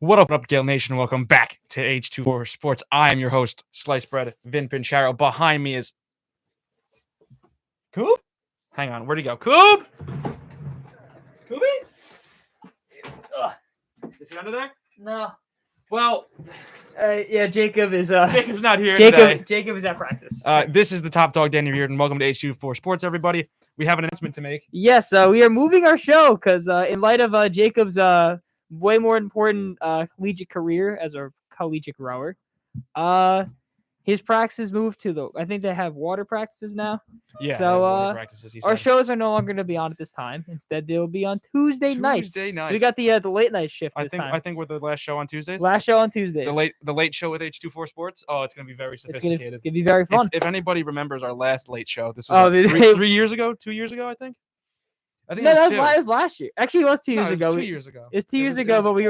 What up, Gale Nation? Welcome back to H24 Sports. I am your host, Sliced Bread, Vin Pincharo. Behind me is Coop? Hang on, where'd he go? Coop? Coopy? Is he under there? No. Well, Yeah, Jacob is Jacob's not here today. Jacob is at practice. This is the Top Dog, Danny Reardon. Welcome to H24 Sports, everybody. We have an announcement to make. Yes, we are moving our show because in light of Jacob's way more important collegiate career as a collegiate rower, his practices moved to I think they have water practices now. Yeah, So water practices, our shows are no longer going to be on at this time. Instead, they'll be on Tuesday nights. So we got the late night shift this time. I think we're the last show on Tuesdays. Last show on Tuesdays. The late show with H24 Sports. Oh, it's gonna be very sophisticated. It's gonna be very fun. If anybody remembers our last late show, this was 3 years ago, 2 years ago, I think. That was last year. Actually, it was 2 years ago. 2 years ago. It was 2 years ago, but we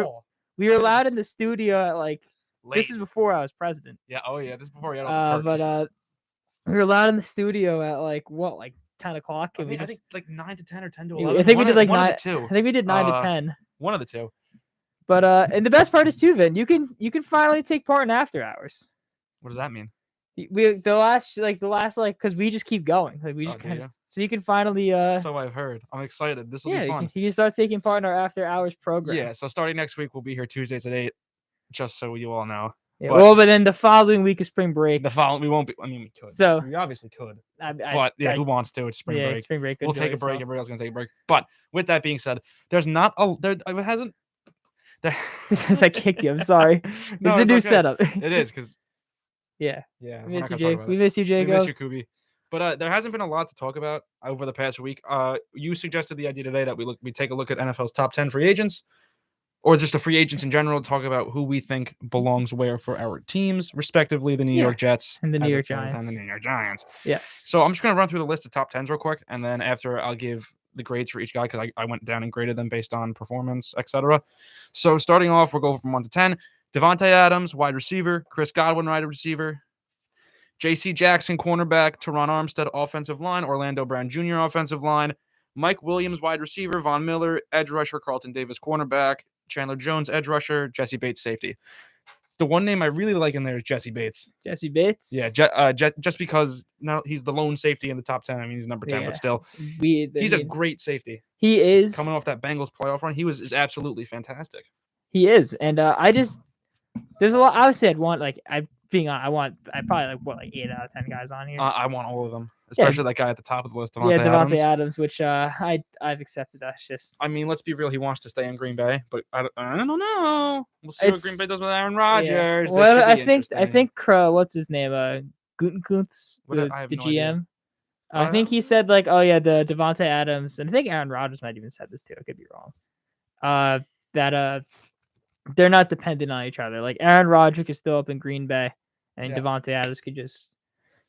were allowed in the studio at late. This is before I was president. Yeah. Oh yeah. This is before we had all the perks. But we were allowed in the studio at 10 o'clock. I think like 9 to 10 or 10 to 11. I think we did 9 9 to 2. I think we did 9 to 10. One of the two. But and the best part is too, Vin, you can finally take part in after hours. What does that mean? The last because we just keep going. We just so you can finally So I've heard. I'm excited. This will be fun. You can start taking part in our after hours program. Yeah, so starting next week we'll be here Tuesdays at 8, just so you all know. Yeah, but then the following week is spring break. We won't be. I mean, we could. So we obviously could. Who wants to? It's spring break. Spring break. We'll take a break. Everybody else is gonna take a break. But with that being said, there's not a there. It hasn't. Since I kicked you, I'm sorry. This is a new setup. It is because. Yeah. Yeah. We miss you, Jacob. We miss you, Jacob. We miss you, Kubi. But there hasn't been a lot to talk about over the past week. You suggested the idea today that we take a look at NFL's top 10 free agents. Or just the free agents in general, talk about who we think belongs where for our teams, respectively, the New York Jets and the New York Giants. And the New York Giants. Yes. So I'm just going to run through the list of top 10s real quick, and then after I'll give the grades for each guy because I went down and graded them based on performance, etc. So starting off, we'll go from 1 to 10. Devontae Adams, wide receiver. Chris Godwin, wide receiver. J.C. Jackson, cornerback. Teron Armstead, offensive line. Orlando Brown Jr., offensive line. Mike Williams, wide receiver. Von Miller, edge rusher. Carlton Davis, cornerback. Chandler Jones, edge rusher. Jesse Bates, safety. The one name I really like in there is Jesse Bates. Jesse Bates? Yeah, just because he's the lone safety in the top 10. I mean, he's number 10, but still. He's a great safety. He is. Coming off that Bengals playoff run, he was absolutely fantastic. He is. And there's a lot. I would say I'd want, I probably 8 out of 10 guys on here. I want all of them. Especially that guy at the top of the list, Devontae Adams, which I've accepted. That's just. I mean, let's be real. He wants to stay in Green Bay, but I don't know. We'll see what Green Bay does with Aaron Rodgers. Yeah. Well, I think what's his name? Gutekunst, the GM. Idea. I think he said the Devontae Adams, and I think Aaron Rodgers might even said this too. I could be wrong. That they're not dependent on each other. Like Aaron Rodgers is still up in Green Bay, and Devontae Adams could just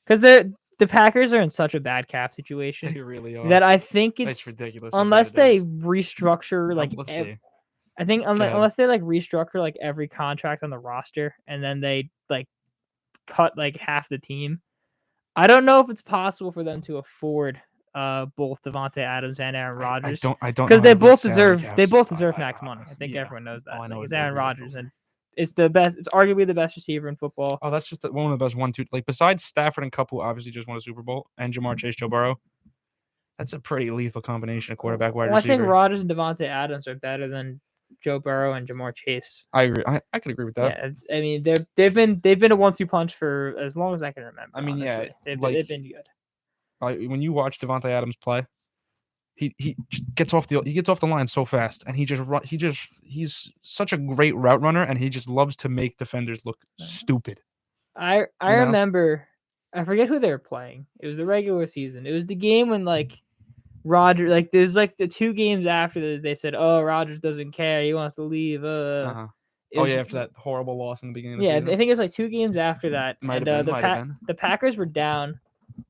because the Packers are in such a bad cap situation. They really are. That I think it's ridiculous. Unless they restructure I think unless they restructure every contract on the roster and then they cut half the team. I don't know if it's possible for them to afford both Devontae Adams and Aaron Rodgers. I don't because they both deserve max money. I think everyone knows that. I know it's Aaron Rodgers and it's the best. It's arguably the best receiver in football. Oh, that's just one of the best 1-2. Besides Stafford and Kupp, who obviously just won a Super Bowl, and Jamar Chase, Joe Burrow, that's a pretty lethal combination of quarterback wide receiver. I think Rodgers and Devontae Adams are better than Joe Burrow and Jamar Chase. I agree. I could agree with that. Yeah, I mean they've been a 1-2 punch for as long as I can remember. I mean, honestly. They've been good. When you watch Devontae Adams play, he gets off the line so fast, and he's such a great route runner, and he just loves to make defenders look stupid. I remember, I forget who they were playing. It was the regular season. It was the game when Rodgers there's the 2 games after they said, "Oh, Rodgers doesn't care. He wants to leave." After that horrible loss in the beginning. Of the season. I think it was 2 games after that. The Packers were down,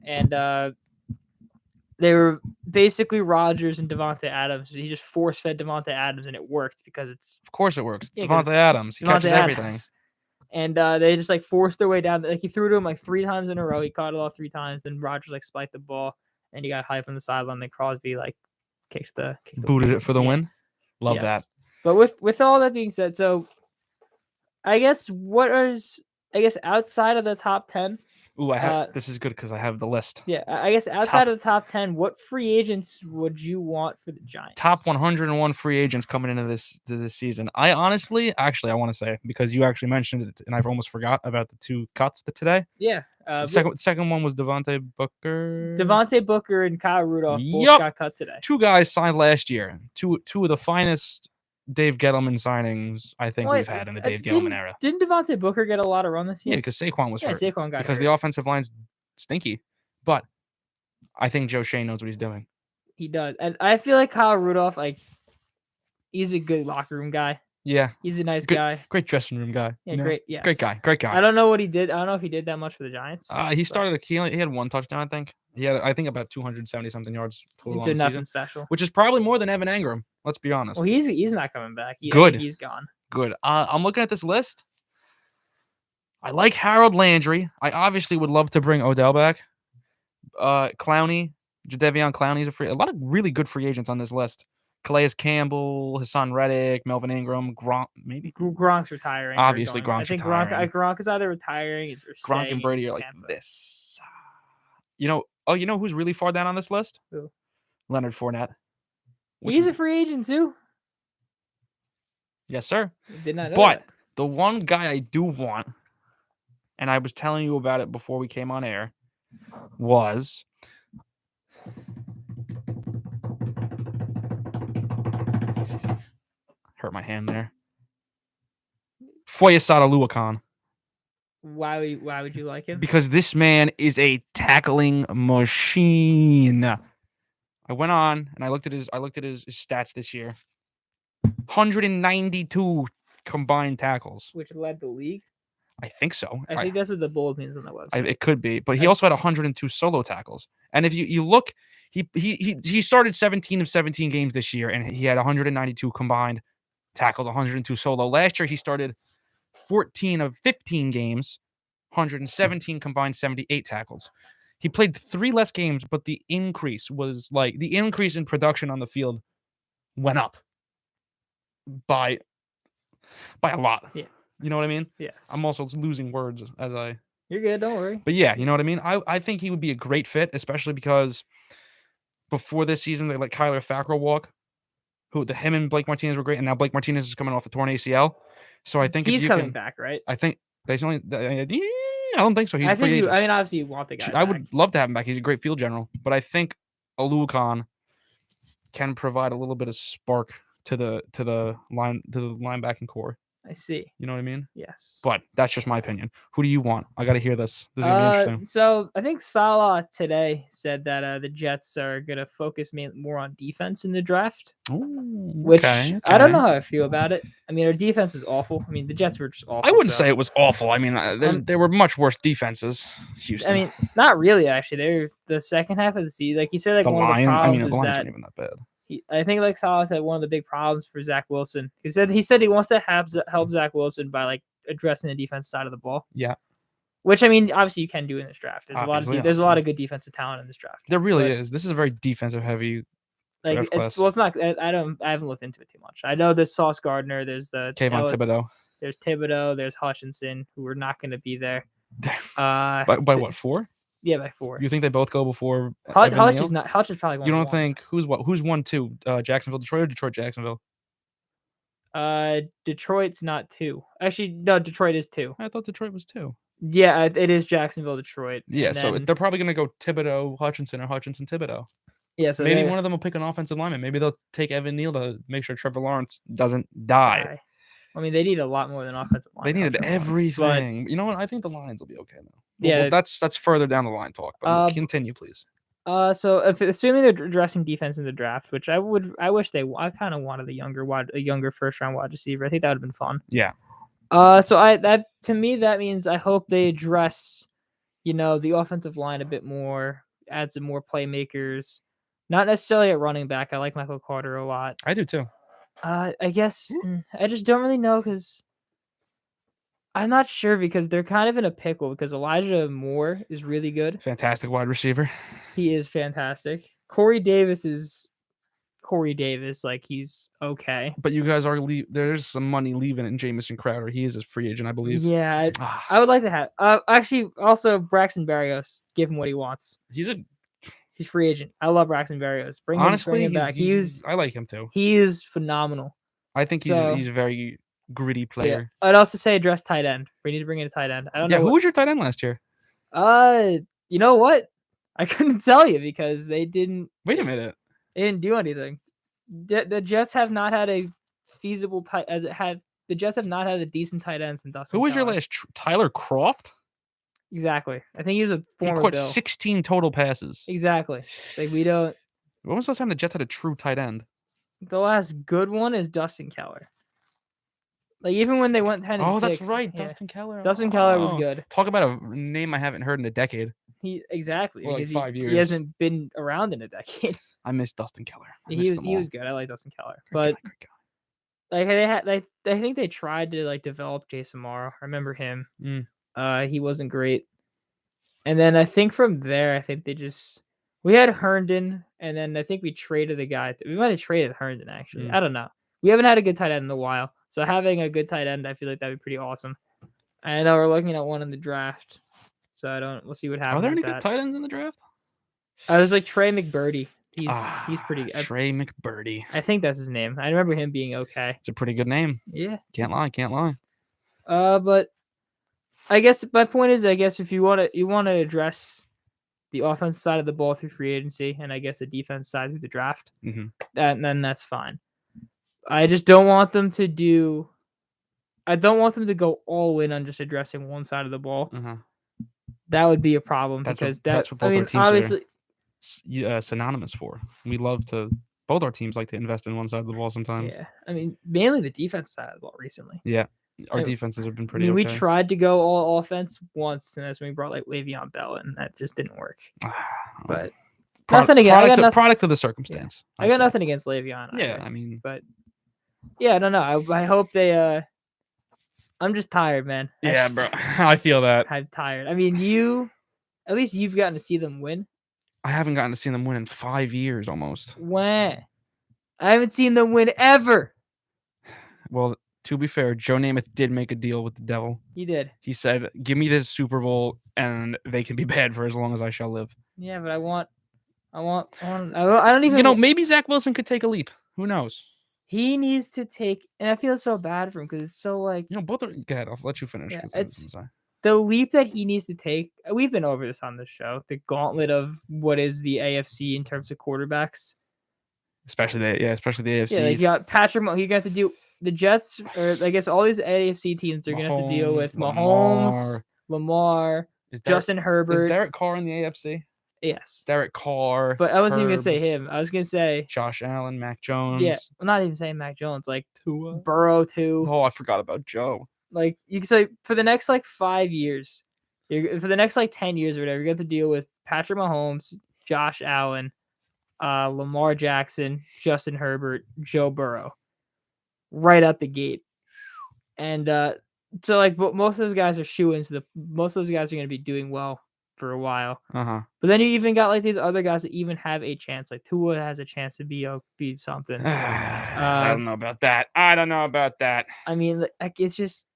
and they were basically Rodgers and Devontae Adams. He just force-fed Devontae Adams, and it worked because it's... Of course it works. Devontae Adams. He catches everything. And they just forced their way down. He threw to him 3 times in a row. He caught it all 3 times. Then Rodgers spiked the ball, and he got hype on the sideline. Then Crosby kicked the booted it for the win. Love that. But with all that being said, so I guess outside of the top 10. Ooh, I have this is good because I have the list. Yeah, I guess outside of the top 10, what free agents would you want for the Giants? Top 101 free agents coming into this season. I honestly, actually, I want to say because you actually mentioned it, and I've almost forgot about the 2 cuts today. Yeah. The second one was Devontae Booker. Devontae Booker and Kyle Rudolph both got cut today. 2 guys signed last year. Two of the finest Dave Gettleman signings I think we've had in the Dave Gettleman era. Didn't Devontae Booker get a lot of run this year? Yeah, because Saquon was hurt. Saquon got because hurt. the offensive line's stinky. But I think Joe Shane knows what he's doing. He does. And I feel like Kyle Rudolph, he's a good locker room guy. Yeah. He's a nice guy. Great dressing room guy. Yeah, great. Yes. Great guy. I don't know what he did. I don't know if he did that much for the Giants. He started he had 1 touchdown, I think. He had, I think, about 270 something yards total on the nothing season, special. which is probably more than Evan Engram. Let's be honest. Well, he's not coming back. Good. He's gone. Good. I'm looking at this list. I like Harold Landry. I obviously would love to bring Odell back. Clowney, Jadeveon Clowney's a lot of really good free agents on this list. Calais Campbell, Hassan Reddick, Melvin Ingram, Gronk, maybe. Gronk's retiring. Obviously, Gronk's retiring. I think Gronk is either retiring or Gronk and Brady are like this. You know who's really far down on this list? Who? Leonard Fournette. He's a free agent too. Yes, sir. Did not know But that. the one guy I do want, and I was telling you about it before we came on air, was hurt my hand there. Foyesade Oluokun. Why would you like him? Because this man is a tackling machine. I went on and I looked at his stats this year. 192 combined tackles. Which led the league? I think so. I think that's what the bold means on the website. It could be, but he also had 102 solo tackles. And if you look, he started 17 of 17 games this year, and he had 192 combined tackles, 102 solo. Last year he started 14 of 15 games, 117 combined, 78 tackles. He played 3 less games, but the increase in production on the field went up by a lot. Yeah. You know what I mean? Yes. I'm also losing words as I... You're good, don't worry. But yeah, you know what I mean? I think he would be a great fit, especially because before this season, they let Kyler Fackrell walk, him and Blake Martinez were great, and now Blake Martinez is coming off a torn ACL. So I think he's coming back, right? I think I don't think so. He's a free agent. I mean, obviously you want the guy I would love to have him back. He's a great field general. But I think Oluokun can provide a little bit of spark to the linebacking core. I see. You know what I mean? Yes. But that's just my opinion. Who do you want? I got to hear this. This is going to be interesting. So I think Salah today said that the Jets are going to focus more on defense in the draft. Ooh, which okay. I don't know how I feel about it. I mean, our defense is awful. I mean, the Jets were just awful. I wouldn't say it was awful. I mean, there were much worse defenses. Houston. I mean, not really, actually. They're the second half of the season. Like you said, like one of the problems the Lions aren't even that bad. I think like Salah said one of the big problems for Zach Wilson. He said he wants to help Zach Wilson by like addressing the defense side of the ball. Yeah. Which I mean, obviously you can do in this draft. There's Obviously, a lot of good defensive talent in this draft. There really is. This is a very defensive heavy. Like it's not. I haven't looked into it too much. I know there's Sauce Gardner. There's the Kayvon Thibodeau. There's Thibodeau. There's Hutchinson, who are not going to be there. By what, 4? Yeah, by 4. You think they both go before? Hutch is not. Hutch is probably going. You don't think who's 1-2? Jacksonville, Detroit, or Detroit, Jacksonville? Detroit's not 2. Actually, no, Detroit is 2. I thought Detroit was 2. Yeah, it is Jacksonville, Detroit. Yeah, so they're probably going to go Thibodeau, Hutchinson, or Hutchinson, Thibodeau. Yeah, so maybe one of them will pick an offensive lineman. Maybe they'll take Evan Neal to make sure Trevor Lawrence doesn't die. I mean, they need a lot more than offensive line. They needed everything. But you know what? I think the Lions will be okay now. Yeah, that's further down the line talk. But continue, please. So assuming they're addressing defense in the draft, which I kind of wanted a younger first round wide receiver. I think that would have been fun. Yeah. So to me that means I hope they address, the offensive line a bit more, add some more playmakers. Not necessarily at running back. I like Michael Carter a lot. I do too. I guess I just don't really know because I'm not sure because they're kind of in a pickle because Elijah Moore is really good. Fantastic wide receiver. He is fantastic. Corey Davis is Corey Davis, like he's okay. But you guys are there's some money leaving in Jamison Crowder. He is a free agent, I believe. Yeah, Ah, I would like to have. Actually, also Braxton Berrios, give him what he wants. he's He's free agent. I love Braxton Berrios. Bring honestly, him back. I like him too. He is phenomenal. I think So he's a very gritty yeah, player. I'd also say address tight end. We need to bring in a tight end. I don't Yeah, know. who was your tight end last year? You know what? I couldn't tell you because they didn't. Wait a minute. They didn't do anything. The Jets have not had a feasible tight as it had. The Jets have not had a decent tight end since Dustin. Who was your Keller. last Tyler Croft? Exactly. I think he was a He former caught Bill. 16 total passes. Exactly. Like we don't. When was the last time the Jets had a true tight end? The last good one is Dustin Keller. Like even when they went 10 and 6. Oh, that's right, yeah. Dustin Keller. Dustin Keller was Oh, good. Talk about a name I haven't heard in a decade. Exactly Or like because 5 he years. hasn't been around in a decade. I miss Dustin Keller. He was good. I like Dustin Keller, Great but guy. like they had I think they tried to like develop Jason Morrow. I remember him. He wasn't great. And then I think from there, I think we had Herndon, and then I think we traded the guy. We might have traded Herndon actually. I don't know. We haven't had a good tight end in a while, so having a good tight end, I feel like that'd be pretty awesome. I know we're looking at one in the draft, so we'll see what happens. Are there any with good that. tight ends in the draft? I was like Trey McBurdy. He's pretty good. Trey McBurdy. I think that's his name. I remember him being okay. It's a pretty good name. Yeah. Can't lie. But I guess my point is, I guess if you want to address the offense side of the ball through free agency, and I guess the defense side through the draft, then that's fine. I just don't want them to do. I don't want them to go all in on just addressing one side of the ball. That would be a problem because that's what both our teams obviously are synonymous for. We love to. Both our teams like to invest in one side of the ball sometimes. Yeah, I mean mainly the defense side of the ball recently. Yeah, our defenses have been pretty. We tried to go all offense once, and that's when we brought like Le'Veon Bell, and that just didn't work. But nothing against product of the circumstance. Yeah. I got nothing against Le'Veon. Yeah, I mean, but yeah, no. I hope they. I'm just tired, man. Yeah, bro. I feel that. I'm tired. I mean, at least you've gotten to see them win. I haven't gotten to see them win in 5 years almost. When? I haven't seen them win ever. Well, to be fair, Joe Namath did make a deal with the devil. He did. He said, "Give me this Super Bowl, and they can be bad for as long as I shall live." Yeah, but I don't even. Maybe Zach Wilson could take a leap. Who knows? He needs to take, and I feel so bad for him because it's so like. Both are. Go ahead. I'll let you finish. Yeah, it's the leap that he needs to take. We've been over this on this show. The gauntlet of what is the AFC in terms of quarterbacks. Especially the AFC. Yeah, like you got Patrick. You got to do the Jets, or I guess all these AFC teams are going to have to deal with Mahomes, Lamar, Justin Herbert. Is Derek Carr in the AFC? Yes. Derek Carr. But I wasn't even going to say him. I was going to say Josh Allen, Mac Jones. Yeah, I'm not even saying Mac Jones. Like Tua. Burrow too. Oh, I forgot about Joe. Like you can say for the next like 5 years, for the next like 10 years or whatever, you got to deal with Patrick Mahomes, Josh Allen, Lamar Jackson, Justin Herbert, Joe Burrow, right out the gate. And so like, but most of those guys are shoo-ins. Most of those guys are going to be doing well for a while. But then you even got like these other guys that even have a chance. Like Tua has a chance to be something. I don't know about that. I mean, like it's just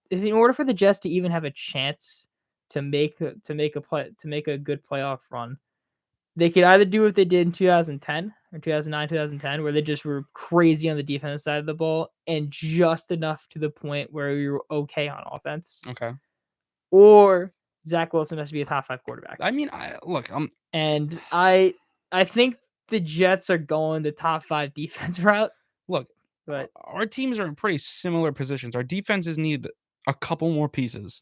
in order for the Jets to even have a chance to make a good playoff run, they could either do what they did in 2010 or 2009, 2010, where they just were crazy on the defensive side of the ball and just enough to the point where we were okay on offense. Okay. Or Zach Wilson has to be a top 5 quarterback. I mean, I think the Jets are going the top 5 defense route. Look, but our teams are in pretty similar positions. Our defenses need a couple more pieces,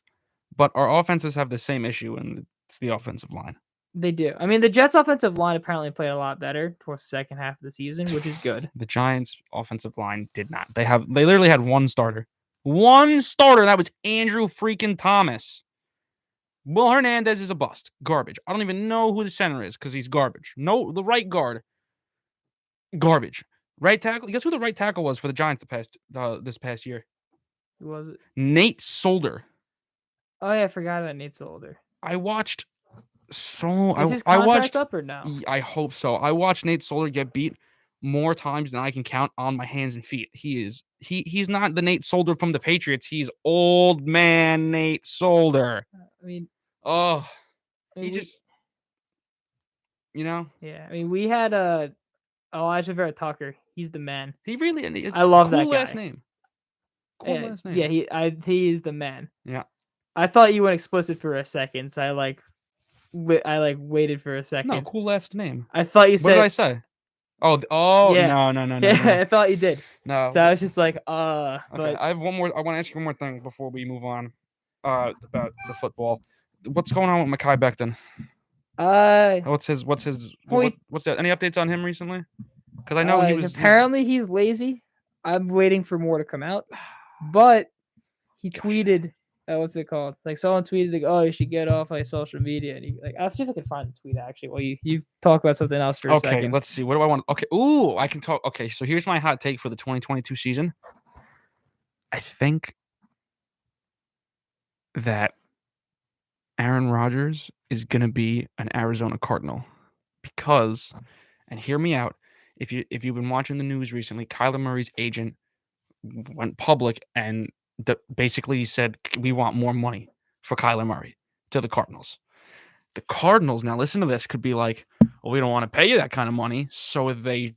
but our offenses have the same issue, and it's the offensive line. They do. I mean, the Jets' offensive line apparently played a lot better towards the second half of the season, which is good. The Giants' offensive line did not. They literally had one starter. One starter. That was Andrew freaking Thomas. Will Hernandez is a bust. Garbage. I don't even know who the center is because he's garbage. No, the right guard. Garbage. Right tackle. Guess who the right tackle was for the Giants this past year? Who was it? Nate Solder. Oh yeah, I forgot about Nate Solder. I watched Is his contract up or no? I hope so. I watched Nate Solder get beat more times than I can count on my hands and feet. He's not the Nate Solder from the Patriots. He's old man Nate Solder. I mean, Oh, I he mean, just, you know, yeah. I mean, we had Elijah Vera Tucker. He's the man. he really. I love cool that last guy. name. Cool Yeah, last name. yeah. He is the man. Yeah. I thought you went explicit for a second, so I waited for a No, second. cool last name. I thought you What did I said. say? Oh, Yeah. no. Yeah, I thought you did. No. So I was just like, Okay, but I have one more. I want to ask you one more thing before we move on. About the football. What's going on with Mekhi Becton? What's his? point. What's that? Any updates on him recently? Because I know he was. Apparently he's lazy. I'm waiting for more to come out, but he Gosh. tweeted. What's it called? Like someone tweeted, like, "Oh, you should get off like social media." And I'll see if I can find the tweet actually. While you talk about something else for a second. Okay, let's see. What do I want? Okay, ooh, I can talk. Okay, so here's my hot take for the 2022 season. I think that Aaron Rodgers is gonna be an Arizona Cardinal because, and hear me out, if you've been watching the news recently, Kyler Murray's agent went public and basically said we want more money for Kyler Murray to the Cardinals. The Cardinals, now listen to this, could be like, well, we don't want to pay you that kind of money, so they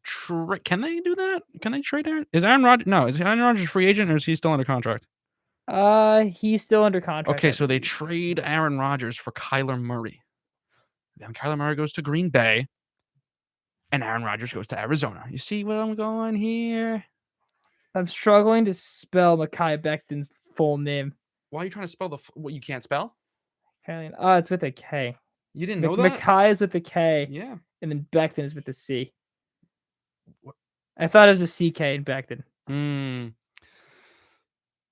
can they do that? Can they trade Aaron? Is Aaron Rodgers a free agent or is he still under contract? He's still under contract. Okay, so they trade Aaron Rodgers for Kyler Murray. Then Kyler Murray goes to Green Bay, and Aaron Rodgers goes to Arizona. You see where I'm going here? I'm struggling to spell Mekhi Becton's full name. Why are you trying to spell what you can't spell? Apparently, it's with a K. You didn't know that? Mekhi is with a K. Yeah. And then Becton is with a C. What? I thought it was a CK in Becton.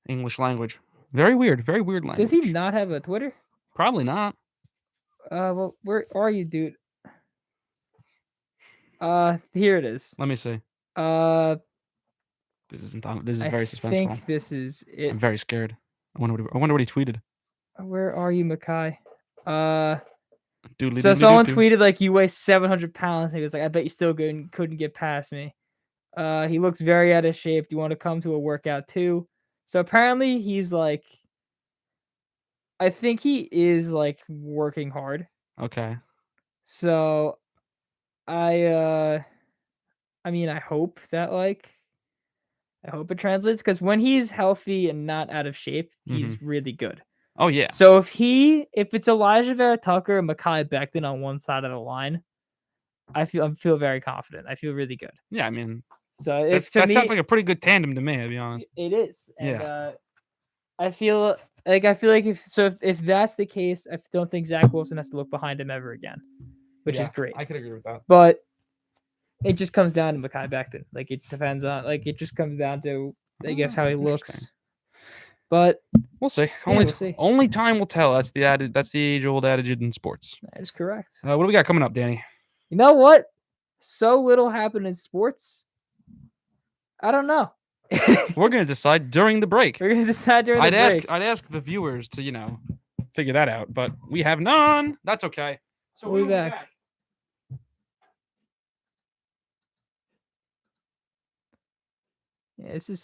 English language. Very weird language. Does he not have a Twitter? Probably not. Well, where are you, dude? Here it is. Let me see. This is very suspenseful. I think this is it. I'm very scared. I wonder what he tweeted. Where are you, Mekhi? Doodly, so someone tweeted like, you weigh 700 pounds. He was like, I bet you still couldn't get past me. He looks very out of shape. Do you want to come to a workout too? So apparently he's like, I think he is like working hard. Okay. So I mean, I hope it translates, because when he's healthy and not out of shape, he's really good. Oh yeah. So if it's Elijah Vera Tucker and Mekhi Becton on one side of the line, I feel very confident. I feel really good. Yeah, I mean, so that sounds like a pretty good tandem to me, to be honest. It is. And yeah. I feel like if that's the case, I don't think Zach Wilson has to look behind him ever again, which is great. I could agree with that. But it just comes down to Mekhi Becton. Like, it depends on, it just comes down to, I guess, how he looks. But we'll see. We'll see. Only time will tell. That's the age-old adage in sports. That is correct. What do we got coming up, Danny? You know what? So little happened in sports. I don't know. We're gonna decide during the break. We're gonna decide during the break. I'd ask the viewers to figure that out, but we have none. That's okay. So we'll be back. Yeah, this is